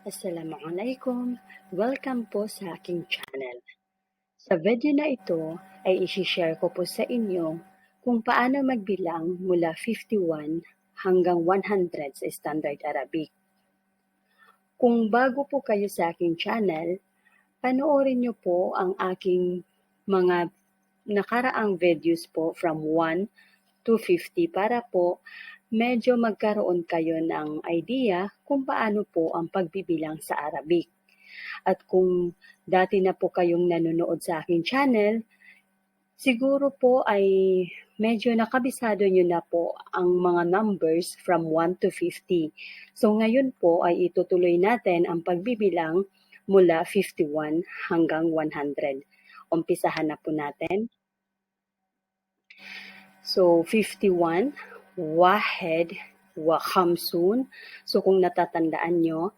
Assalamualaikum! Welcome po sa aking channel. Sa video na ito ay isi-share ko po sa inyo kung paano magbilang mula 51 hanggang 100 sa Standard Arabic. Kung bago po kayo sa aking channel, panoorin niyo po ang aking mga nakaraang videos po from 1 to 50 para po medyo magkaroon kayo ng idea kung paano po ang pagbibilang sa Arabic. At kung dati na po kayong nanonood sa aking channel, siguro po ay medyo nakabisado nyo na po ang mga numbers from 1 to 50. So ngayon po ay itutuloy natin ang pagbibilang mula 51 hanggang 100. Umpisahan na po natin. So 51, wahed wa khamsun. So kung natatandaan nyo,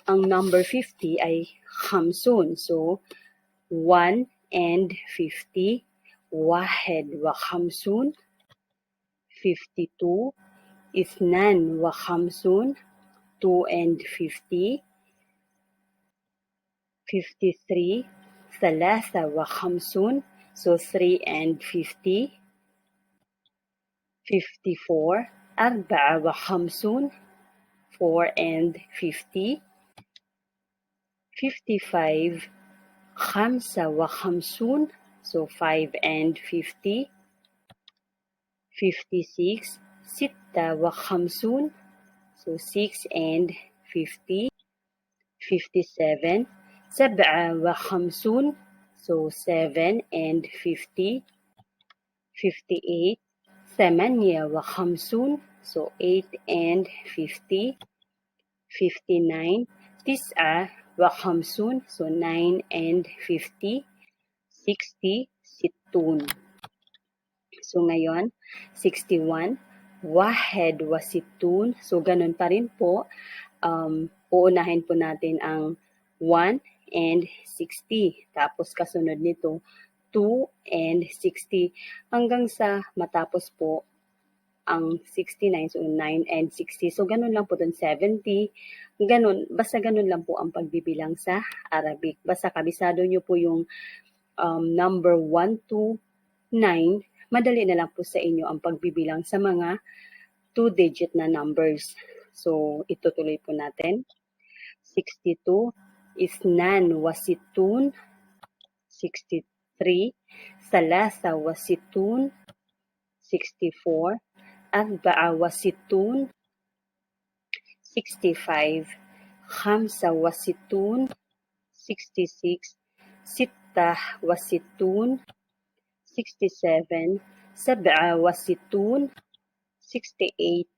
ang number 50 ay khamsun. So 1 and 50, wahed wa khamsun. 52, ithnan wa khamsun, 2 and 50. 53, thalatha wa khamsun. So 3 and 50. 54, أربعة وخمسون, 4 and 50. 55, خمسة وخمسون, so 5 and 50. 56, ستة وخمسون, so 6 and 50. 57, سبعة وخمسون, so 7 and 50. 58, ثمانية وخمسون, so 8 and 50. 59, تسعة وخمسون, so 9 and 50. 60, ستون. So ngayon, 61, wahed wa situn. So ganun pa rin po. Uunahin po natin ang 1 and 60. Tapos kasunod nito, 2 and 60 hanggang sa matapos po ang 69, so 9 and 60. So ganun lang po dun, 70. Ganun, basta ganun lang po ang pagbibilang sa Arabic. Basta kabisado nyo po yung number 1 to 9, madali na lang po sa inyo ang pagbibilang sa mga 2-digit na numbers. So itutuloy po natin. 62, ithnan wa situn. 63, ثلاثة وستون. 64, أربعة وستون. 65, خمسة وستون. 66, ستة وستون. 67, سبعة وستون. 68,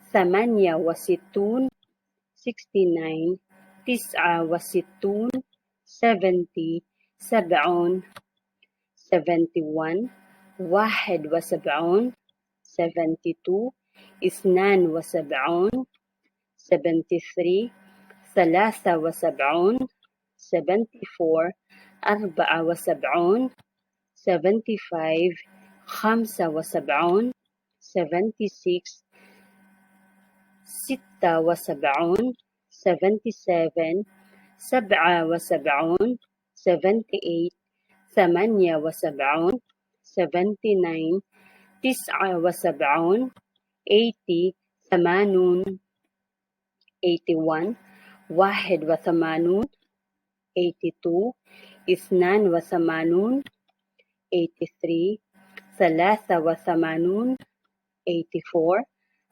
ثمانية وستون. 69, تسعة وستون. 70, سبعون. 71, واحد وسبعون. 72, اثنان وسبعون. 73, ثلاثة وسبعون. 74, أربعة وسبعون. 75, خمسة وسبعون. 76, ستة وسبعون. 77, سبعة وسبعون. 78, ثمانية وسبعون. 79, تسعة وسبعون. 80, ثمانون. 81, واحد وثمانون. 82, اثنان وثمانون. 83, ثلاثة وثمانون. 84,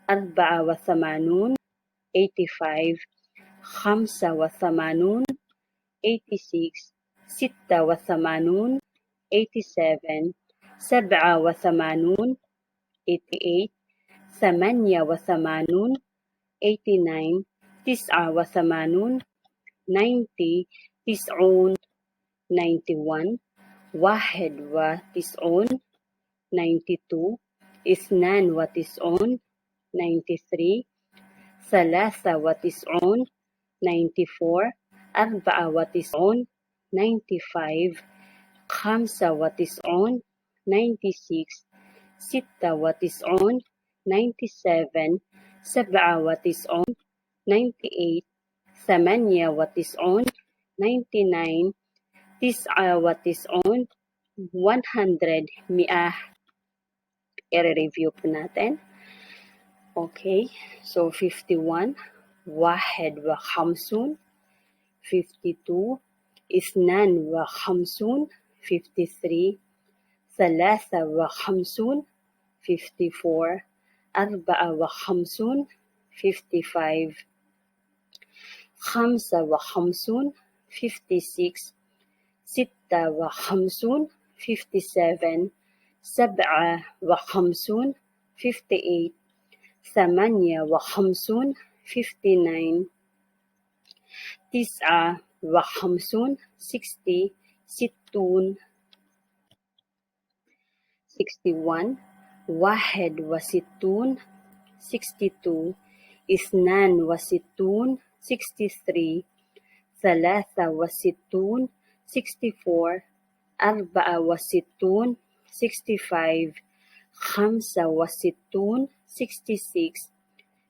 أربعة وثمانون. 85, خمسة وثمانون. 86, ستة وثمانون. 87, سبعة وثمانون. 88, ثمانية وثمانون. 89, تسعة وثمانون. 90, تسعون. 91, واحد وتسعون. 92, اثنان وتسعون. 93, ثلاثة وتسعون. 94, أربعة وتسعون. 95, خمسة وتسعون. 96, ستة وتسعون. 97, سبعة وتسعون. 98, ثمانية وتسعون 99 تسعة وتسعون 100 مئة. I-review po natin. Okay, so 51 واحد وخمسون 52 اثنان وخمسون 53 ثلاثة وخمسون 54 أربعة وخمسون 55 خمسة وخمسون 56 ستة وخمسون 57 سبعة وخمسون 58 ثمانية وخمسون 59 تسعة وخمسون 60 ستون 61 واحد وستون 62 اثنان وستون 63 ثلاثة وستون 64 أربعة وستون 65 خمسة وستون 66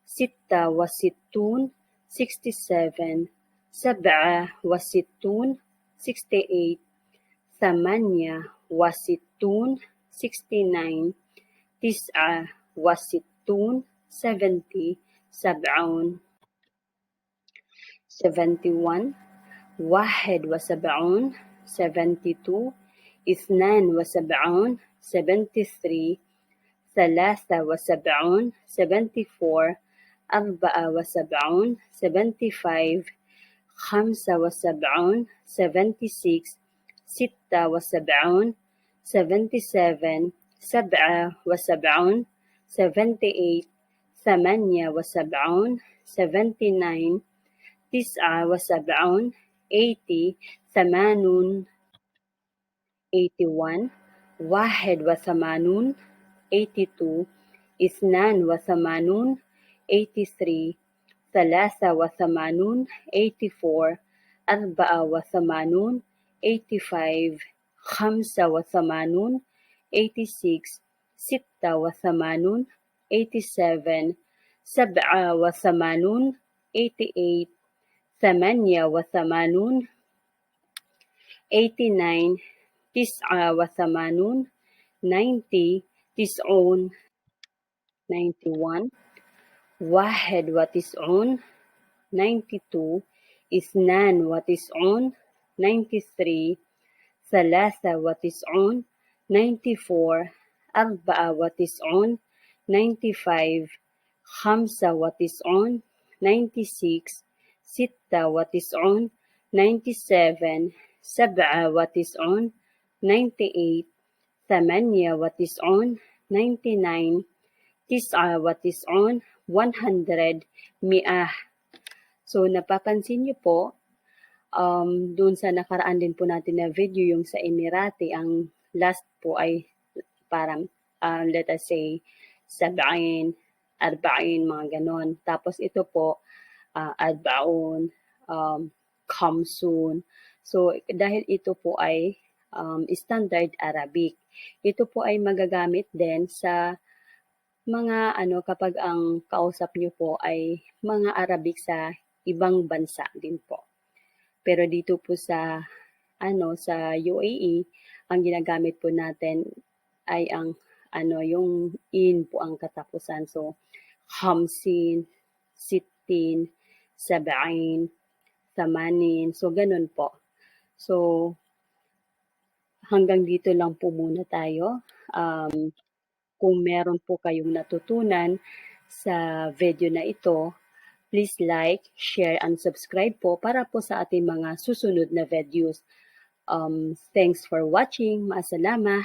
ستة وستون 67 سبعة وستون 68 ثمانية وستون 69 تسعة وستون 70 سبعون 71 واحد وسبعون 72 اثنان وسبعون 73 ثلاثة وسبعون 74 أربعة وسبعون 75 خمسة وسبعون 76 ستة وسبعون 77 سبعة وسبعون 78 ثمانية وسبعون 79 تسعة وسبعون 80 ثمانون 81 واحد وثمانون 82 اثنان وثمانون 83 ثلاثة وثمانون 84 أربعة وثمانون 85 خمسة وثمانون 86 ستة وثمانون 87 سبعة وثمانون 88 ثمانية وثمانون 89 تسعة وثمانون 90 تسعون 91 واحد وتسعون 92 اثنان وتسعون 93 ثلاثة وتسعون 94 أربعة وتسعون 95 خمسة وتسعون 96 ستة وتسعون 97 سبعة وتسعون 98 ثمانية وتسعون 99 تسعة وتسعون 100 مئة. So, napapansin niyo po, doon sa nakaraan din po natin na video, yung sa Emirati, ang last po ay parang, let us say, 70, 40, mga ganon. Tapos ito po, adbaon, khamsun. So, dahil ito po ay standard Arabic, ito po ay magagamit din sa mga kapag ang kausap niyo po ay mga Arabic sa ibang bansa din po. Pero dito po sa sa UAE, ang ginagamit po natin ay ang yung in po ang katapusan. So 50, 60, 70, 80. So ganun po. So hanggang dito lang po muna tayo. Kung meron po kayong natutunan sa video na ito, please like, share, and subscribe po para po sa ating mga susunod na videos. Thanks for watching. Maasalama.